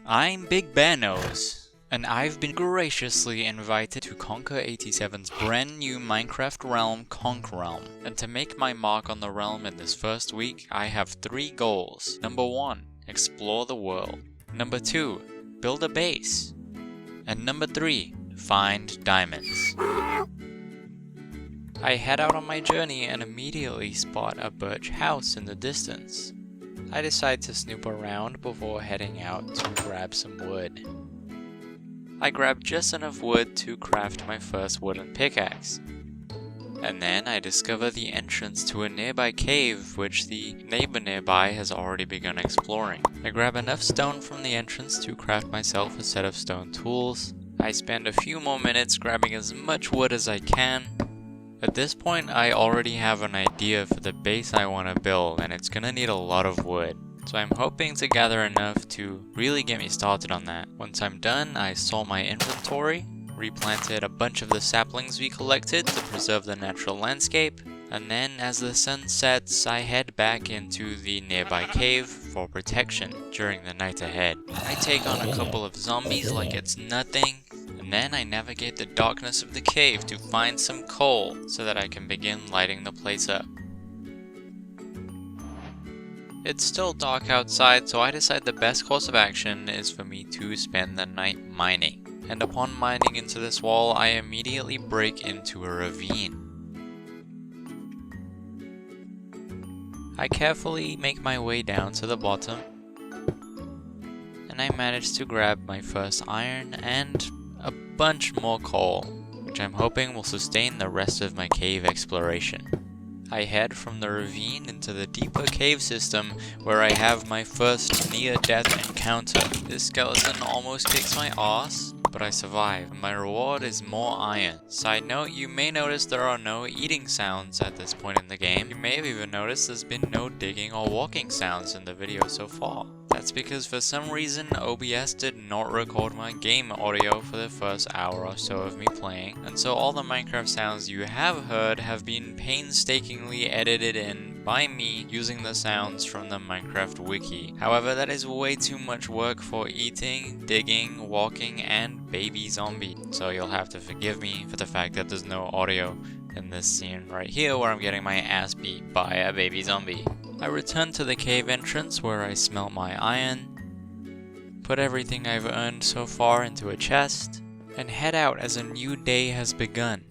I'm Big Bear Nose, and I've been graciously invited to Conquer 87's brand new Minecraft realm, CONKREALM. And to make my mark on the realm in this first week, I have 3 goals. Number 1, explore the world. Number 2, build a base. And number 3, find diamonds. I head out on my journey and immediately spot a birch house in the distance. I decide to snoop around before heading out to grab some wood. I grab just enough wood to craft my first wooden pickaxe. And then I discover the entrance to a nearby cave which the neighbor nearby has already begun exploring. I grab enough stone from the entrance to craft myself a set of stone tools. I spend a few more minutes grabbing as much wood as I can. At this point, I already have an idea for the base I want to build, and it's gonna need a lot of wood. So I'm hoping to gather enough to really get me started on that. Once I'm done, I sort my inventory, replanted a bunch of the saplings we collected to preserve the natural landscape, and then as the sun sets, I head back into the nearby cave for protection during the night ahead. I take on a couple of zombies like it's nothing, and then I navigate the darkness of the cave to find some coal so that I can begin lighting the place up. It's still dark outside, so I decide the best course of action is for me to spend the night mining. And upon mining into this wall, I immediately break into a ravine. I carefully make my way down to the bottom, and I manage to grab my first iron and a bunch more coal, which I'm hoping will sustain the rest of my cave exploration. I head from the ravine into the deeper cave system where I have my first near-death encounter. This skeleton almost kicks my ass, but I survive, and my reward is more iron. Side note, you may notice there are no eating sounds at this point in the game. You may have even noticed there's been no digging or walking sounds in the video so far. That's because for some reason OBS did not record my game audio for the first hour or so of me playing, and so all the Minecraft sounds you have heard have been painstakingly edited in by me using the sounds from the Minecraft wiki. However, that is way too much work for eating, digging, walking, and baby zombie, so you'll have to forgive me for the fact that there's no audio in this scene right here where I'm getting my ass beat by a baby zombie. I return to the cave entrance where I smelt my iron, put everything I've earned so far into a chest, and head out as a new day has begun.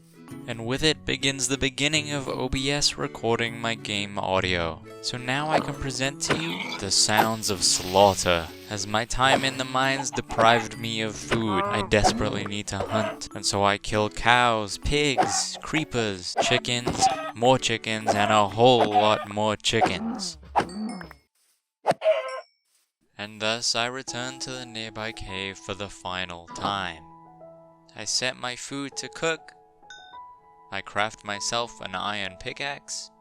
And with it begins the beginning of OBS recording my game audio. So now I can present to you the sounds of slaughter. As my time in the mines deprived me of food, I desperately need to hunt. And so I kill cows, pigs, creepers, chickens, more chickens, and a whole lot more chickens. And thus I return to the nearby cave for the final time. I set my food to cook. I craft myself an iron pickaxe,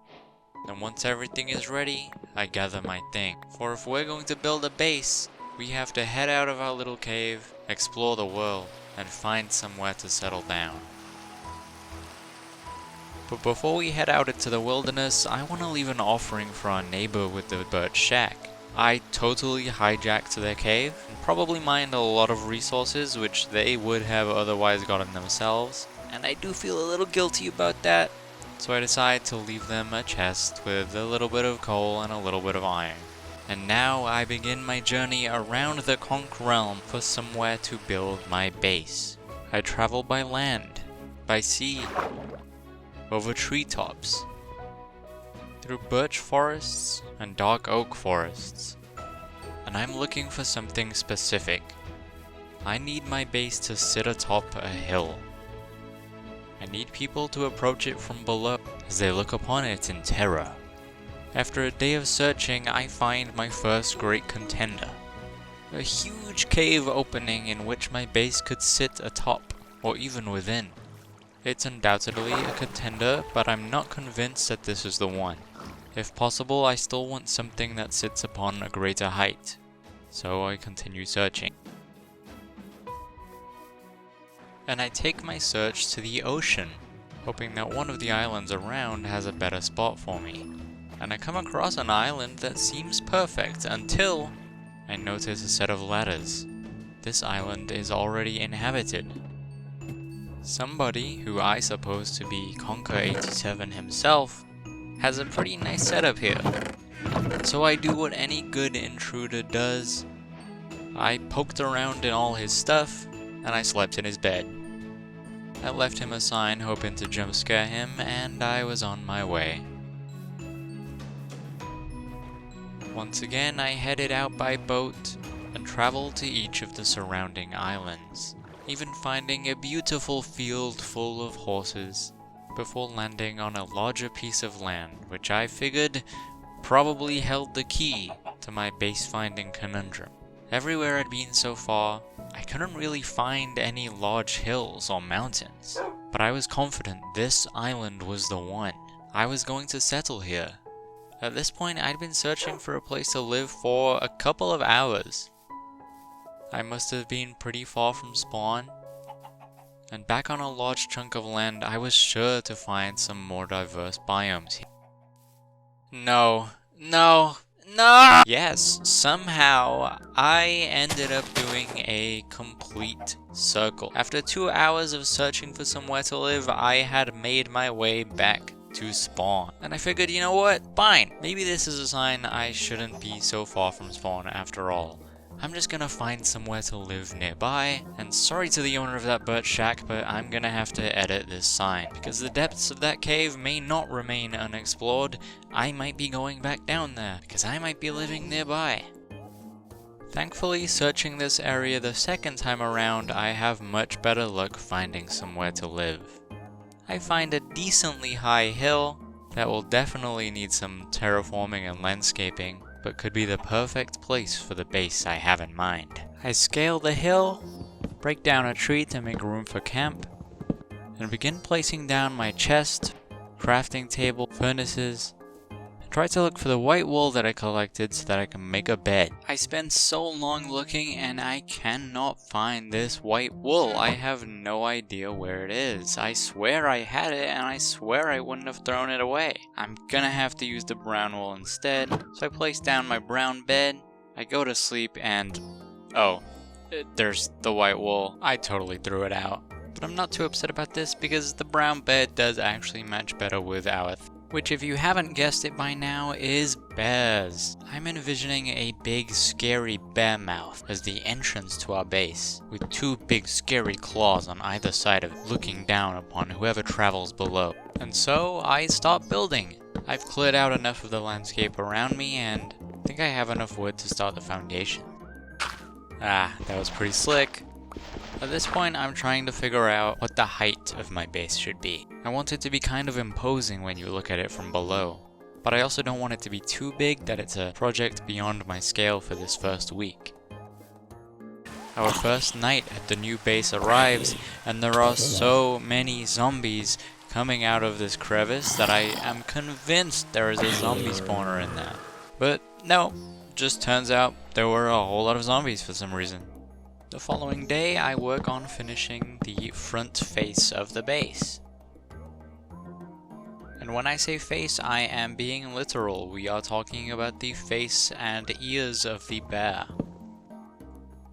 and once everything is ready, I gather my thing. For if we're going to build a base, we have to head out of our little cave, explore the world, and find somewhere to settle down. But before we head out into the wilderness, I want to leave an offering for our neighbor with the birch shack. I totally hijacked their cave, and probably mined a lot of resources which they would have otherwise gotten themselves. And I do feel a little guilty about that, so I decide to leave them a chest with a little bit of coal and a little bit of iron. And now I begin my journey around the CONKREALM for somewhere to build my base. I travel by land, by sea, over treetops, through birch forests and dark oak forests. And I'm looking for something specific. I need my base to sit atop a hill. I need people to approach it from below as they look upon it in terror. After a day of searching, I find my first great contender. A huge cave opening in which my base could sit atop, or even within. It's undoubtedly a contender, but I'm not convinced that this is the one. If possible, I still want something that sits upon a greater height, so I continue searching. And I take my search to the ocean, hoping that one of the islands around has a better spot for me. And I come across an island that seems perfect until I notice a set of ladders. this island is already inhabited. Somebody, who I suppose to be Conker87 himself, has a pretty nice setup here. So I do what any good intruder does. I poked around in all his stuff, and I slept in his bed. I left him a sign hoping to jump scare him, and I was on my way. Once again, I headed out by boat and traveled to each of the surrounding islands, even finding a beautiful field full of horses, before landing on a larger piece of land, which I figured probably held the key to my base finding conundrum. Everywhere I'd been so far, I couldn't really find any large hills or mountains, but I was confident this island was the one. I was going to settle here. At this point, I'd been searching for a place to live for a couple of hours. I must have been pretty far from spawn, and back on a large chunk of land, I was sure to find some more diverse biomes here. No. Yes, somehow I ended up doing a complete circle. After 2 hours of searching for somewhere to live, I had made my way back to spawn. And I figured, you know what? Fine. Maybe this is a sign I shouldn't be so far from spawn after all. I'm just gonna find somewhere to live nearby, and sorry to the owner of that birch shack, but I'm gonna have to edit this sign, because the depths of that cave may not remain unexplored. I might be going back down there, because I might be living nearby. Thankfully, searching this area the second time around, I have much better luck finding somewhere to live. I find a decently high hill that will definitely need some terraforming and landscaping, but could be the perfect place for the base I have in mind. I scale the hill, break down a tree to make room for camp, and begin placing down my chest, crafting table, furnaces, and try to look for the white wool that I collected so that I can make a bed. I spend so long looking and I cannot find this white wool. I have no idea where it is. I swear I had it and I swear I wouldn't have thrown it away. I'm gonna have to use the brown wool instead. So I place down my brown bed, I go to sleep, and there's the white wool. I totally threw it out. But I'm not too upset about this because the brown bed does actually match better with our which, if you haven't guessed it by now, is bears. I'm envisioning a big scary bear mouth as the entrance to our base, with 2 big scary claws on either side of it, looking down upon whoever travels below. And so I start building. I've cleared out enough of the landscape around me, and I think I have enough wood to start the foundation. That was pretty slick. At this point, I'm trying to figure out what the height of my base should be. I want it to be kind of imposing when you look at it from below, but I also don't want it to be too big that it's a project beyond my scale for this first week. Our first night at the new base arrives, and there are so many zombies coming out of this crevice that I am convinced there is a zombie spawner in there. But no, just turns out there were a whole lot of zombies for some reason. The following day, I work on finishing the front face of the base. And when I say face, I am being literal. We are talking about the face and ears of the bear.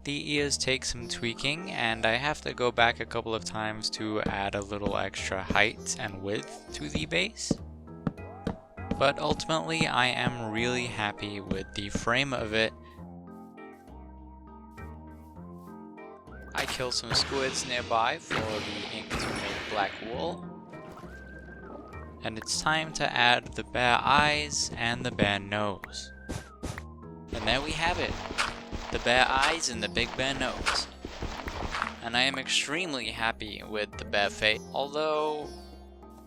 The ears take some tweaking, and I have to go back a couple of times to add a little extra height and width to the base. But ultimately, I am really happy with the frame of it. I kill some squids nearby for the ink to make black wool. And it's time to add the bear eyes and the bear nose. And there we have it. The bear eyes and the big bear nose. And I am extremely happy with the bear face. Although,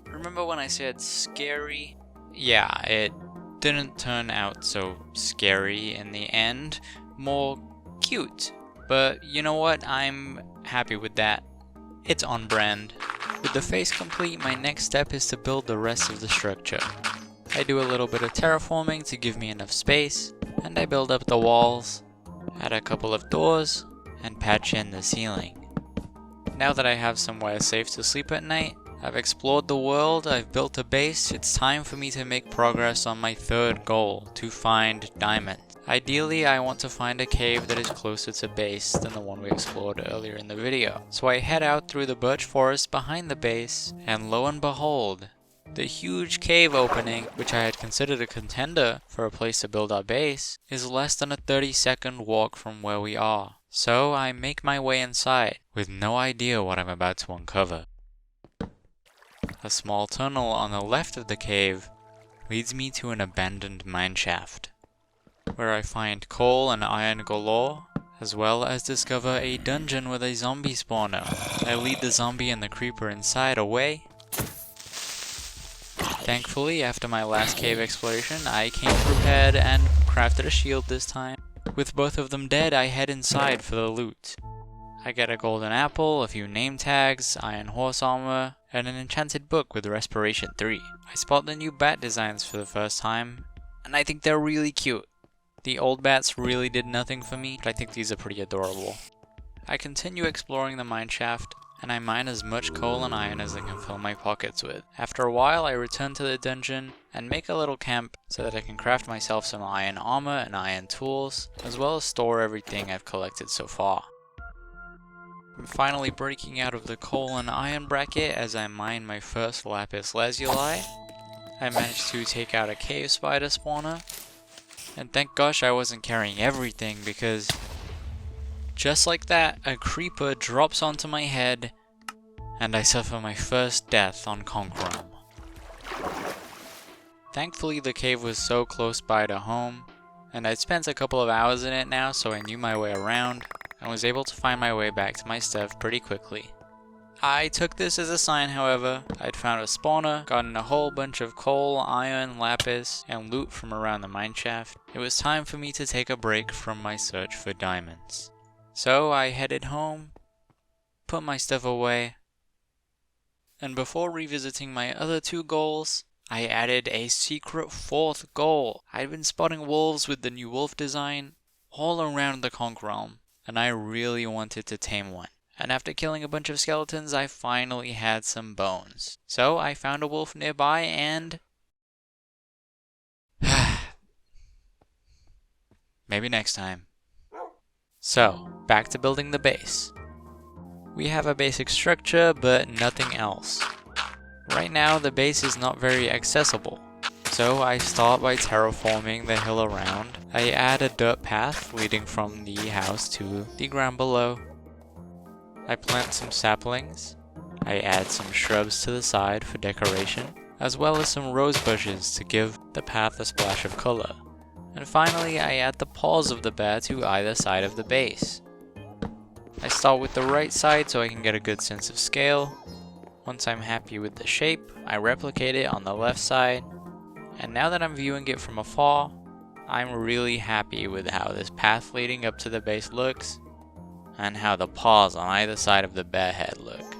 remember when I said scary? Yeah, it didn't turn out so scary in the end. More cute. But you know what? I'm happy with that. It's on brand. With the face complete, my next step is to build the rest of the structure. I do a little bit of terraforming to give me enough space, and I build up the walls, add a couple of doors, and patch in the ceiling. Now that I have somewhere safe to sleep at night, I've explored the world, I've built a base, it's time for me to make progress on my third goal, to find diamonds. Ideally, I want to find a cave that is closer to base than the one we explored earlier in the video. So I head out through the birch forest behind the base, and lo and behold, the huge cave opening, which I had considered a contender for a place to build our base, is less than a 30-second walk from where we are. So I make my way inside, with no idea what I'm about to uncover. A small tunnel on the left of the cave leads me to an abandoned mineshaft, where I find coal and iron galore, as well as discover a dungeon with a zombie spawner. I lead the zombie and the creeper inside away. Thankfully, after my last cave exploration, I came prepared and crafted a shield this time. With both of them dead, I head inside for the loot. I get a golden apple, a few name tags, iron horse armor, and an enchanted book with respiration 3. I spot the new bat designs for the first time, and I think they're really cute. The old bats really did nothing for me, but I think these are pretty adorable. I continue exploring the mineshaft, and I mine as much coal and iron as I can fill my pockets with. After a while, I return to the dungeon and make a little camp so that I can craft myself some iron armor and iron tools, as well as store everything I've collected so far. I'm finally breaking out of the coal and iron bracket as I mine my first lapis lazuli. I managed to take out a cave spider spawner, and thank gosh I wasn't carrying everything, because just like that, a creeper drops onto my head, and I suffer my first death on CONKREALM. Thankfully, the cave was so close by to home, and I'd spent a couple of hours in it now, so I knew my way around, and was able to find my way back to my stuff pretty quickly. I took this as a sign, however. I'd found a spawner, gotten a whole bunch of coal, iron, lapis, and loot from around the mineshaft. It was time for me to take a break from my search for diamonds. So I headed home, put my stuff away, and before revisiting my other 2 goals, I added a secret 4th goal. I'd been spotting wolves with the new wolf design all around the CONKREALM, and I really wanted to tame one. And after killing a bunch of skeletons, I finally had some bones. So I found a wolf nearby and maybe next time. So, back to building the base. We have a basic structure, but nothing else. Right now, the base is not very accessible. So I start by terraforming the hill around. I add a dirt path leading from the house to the ground below. I plant some saplings. I add some shrubs to the side for decoration, as well as some rose bushes to give the path a splash of color. And finally, I add the paws of the bear to either side of the base. I start with the right side so I can get a good sense of scale. Once I'm happy with the shape, I replicate it on the left side. And now that I'm viewing it from afar, I'm really happy with how this path leading up to the base looks, and how the paws on either side of the bear head look.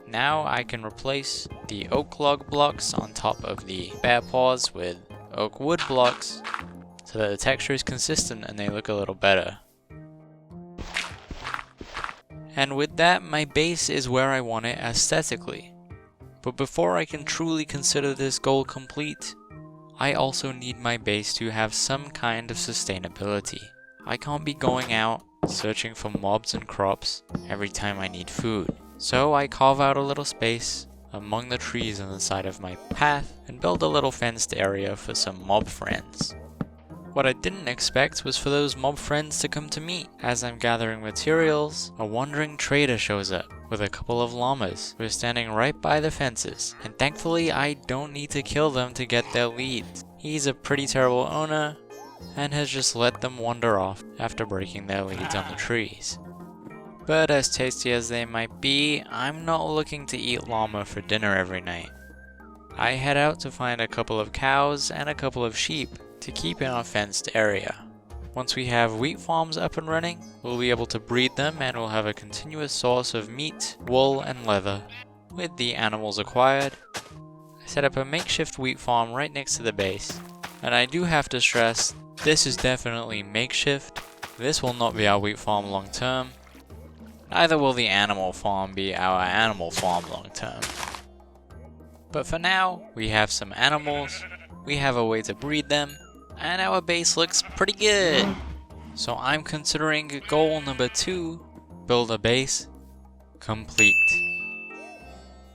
Now I can replace the oak log blocks on top of the bear paws with oak wood blocks, so that the texture is consistent and they look a little better. And with that, my base is where I want it aesthetically. But before I can truly consider this goal complete, I also need my base to have some kind of sustainability. I can't be going out searching for mobs and crops every time I need food. So I carve out a little space among the trees on the side of my path and build a little fenced area for some mob friends. What I didn't expect was for those mob friends to come to me. As I'm gathering materials, a wandering trader shows up with a couple of llamas who are standing right by the fences, and thankfully I don't need to kill them to get their leads. He's a pretty terrible owner and has just let them wander off after breaking their leads on the trees. But as tasty as they might be, I'm not looking to eat llama for dinner every night. I head out to find a couple of cows and a couple of sheep to keep in our fenced area. Once we have wheat farms up and running, we'll be able to breed them and we'll have a continuous source of meat, wool, and leather. With the animals acquired, I set up a makeshift wheat farm right next to the base. And I do have to stress, this is definitely makeshift. This will not be our wheat farm long term. Neither will the animal farm be our animal farm long term. But for now, we have some animals, we have a way to breed them, and our base looks pretty good. So I'm considering goal number 2, build a base, complete.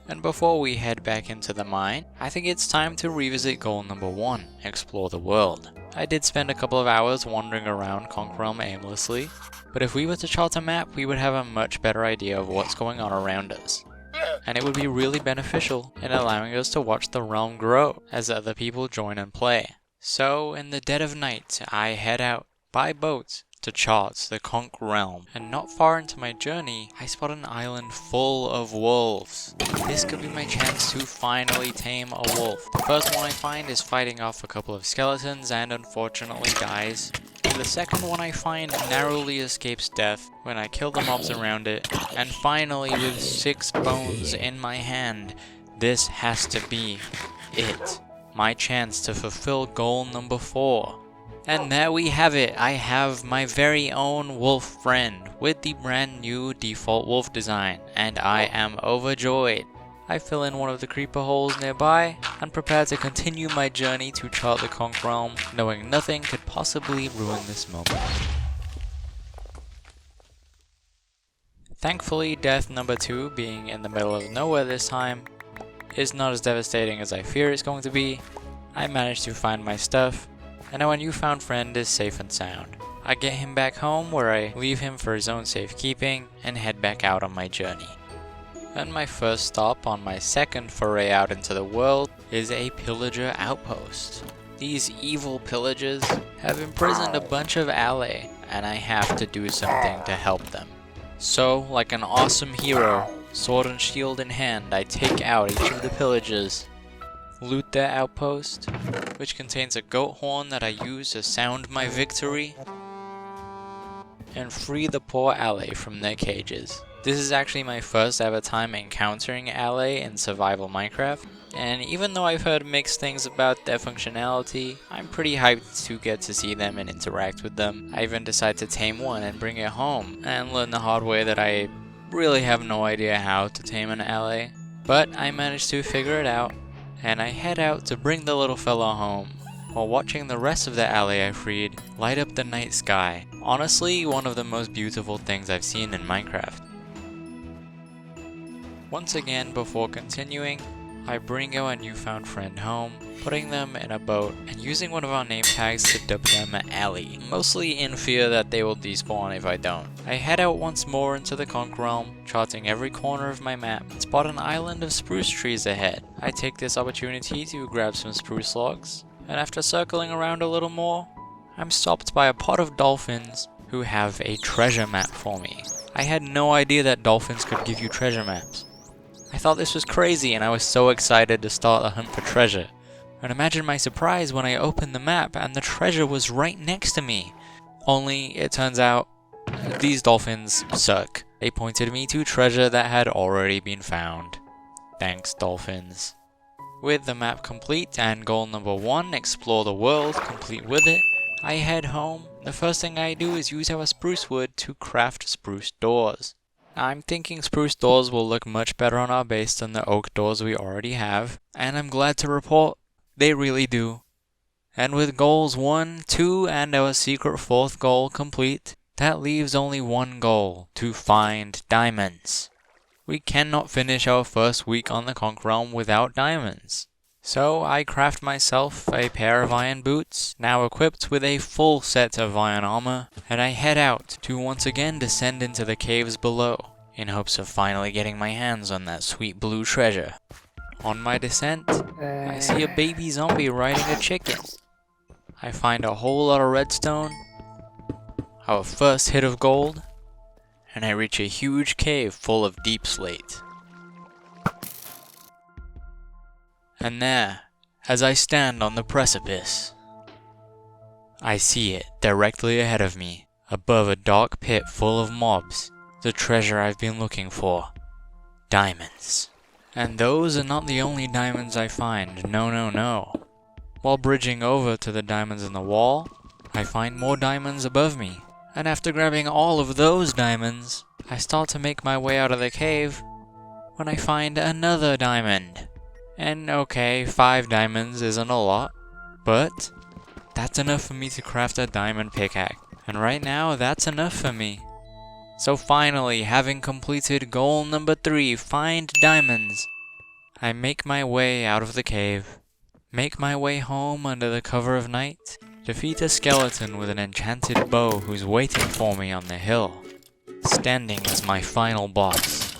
And before we head back into the mine, I think it's time to revisit goal number 1, explore the world. I did spend a couple of hours wandering around CONKREALM aimlessly, but if we were to chart a map, we would have a much better idea of what's going on around us. And it would be really beneficial in allowing us to watch the realm grow as other people join and play. So in the dead of night, I head out by boat to chart the CONKREALM, and not far into my journey, I spot an island full of wolves. This could be my chance to finally tame a wolf. The first one I find is fighting off a couple of skeletons and unfortunately dies. The second one I find narrowly escapes death when I kill the mobs around it, and finally with 6 bones in my hand, this has to be it. My chance to fulfill goal number 4. And there we have it, I have my very own wolf friend with the brand new default wolf design, and I am overjoyed. I fill in one of the creeper holes nearby and prepare to continue my journey to chart the CONKREALM, knowing nothing could possibly ruin this moment. Thankfully, death number 2, being in the middle of nowhere this time, is not as devastating as I fear it's going to be. I managed to find my stuff, and our newfound friend is safe and sound. I get him back home where I leave him for his own safekeeping and head back out on my journey. And my first stop on my second foray out into the world is a pillager outpost. These evil pillagers have imprisoned a bunch of allays, and I have to do something to help them. So, like an awesome hero, sword and shield in hand, I take out each of the pillagers, loot their outpost, which contains a goat horn that I use to sound my victory, and free the poor allay from their cages. This is actually my first ever time encountering allay in survival Minecraft, and even though I've heard mixed things about their functionality, I'm pretty hyped to get to see them and interact with them. I even decided to tame one and bring it home, and learn the hard way that I really have no idea how to tame an allay. But I managed to figure it out, and I head out to bring the little fella home, while watching the rest of the allay I freed light up the night sky. Honestly, one of the most beautiful things I've seen in Minecraft. Once again, before continuing, I bring our newfound friend home, putting them in a boat, and using one of our name tags to dub them Alley, mostly in fear that they will despawn if I don't. I head out once more into the CONKREALM, charting every corner of my map, and spot an island of spruce trees ahead. I take this opportunity to grab some spruce logs, and after circling around a little more, I'm stopped by a pod of dolphins who have a treasure map for me. I had no idea that dolphins could give you treasure maps. I thought this was crazy, and I was so excited to start a hunt for treasure. And imagine my surprise when I opened the map and the treasure was right next to me. Only, it turns out, these dolphins suck. They pointed me to treasure that had already been found. Thanks, dolphins. With the map complete and goal number 1, explore the world, complete with it, I head home. The first thing I do is use our spruce wood to craft spruce doors. I'm thinking spruce doors will look much better on our base than the oak doors we already have, and I'm glad to report they really do. And with goals 1, 2, and our secret 4th goal complete, that leaves only one goal: to find diamonds. We cannot finish our first week on the CONKREALM without diamonds. So I craft myself a pair of iron boots, now equipped with a full set of iron armor, and I head out to once again descend into the caves below, in hopes of finally getting my hands on that sweet blue treasure. On my descent, I see a baby zombie riding a chicken. I find a whole lot of redstone, our first hit of gold, and I reach a huge cave full of deep slate. And there, as I stand on the precipice, I see it directly ahead of me, above a dark pit full of mobs, the treasure I've been looking for: diamonds. And those are not the only diamonds I find, no. While bridging over to the diamonds in the wall, I find more diamonds above me, and after grabbing all of those diamonds, I start to make my way out of the cave, when I find another diamond. And okay, 5 diamonds isn't a lot, but That's enough for me to craft a diamond pickaxe. And right now, that's enough for me. So finally, having completed goal number 3, find diamonds, I make my way out of the cave, make my way home under the cover of night, defeat a skeleton with an enchanted bow who's waiting for me on the hill, standing as my final boss.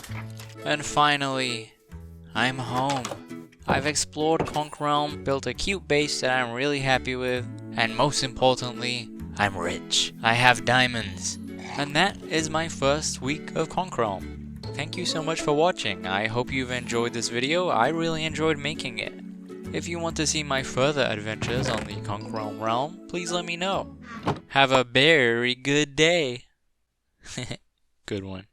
And finally, I'm home. I've explored CONKREALM, built a cute base that I'm really happy with, and most importantly, I'm rich. I have diamonds. And that is my first week of CONKREALM. Thank you so much for watching. I hope you've enjoyed this video. I really enjoyed making it. If you want to see my further adventures on the CONKREALM realm, please let me know. Have a very good day. Good one.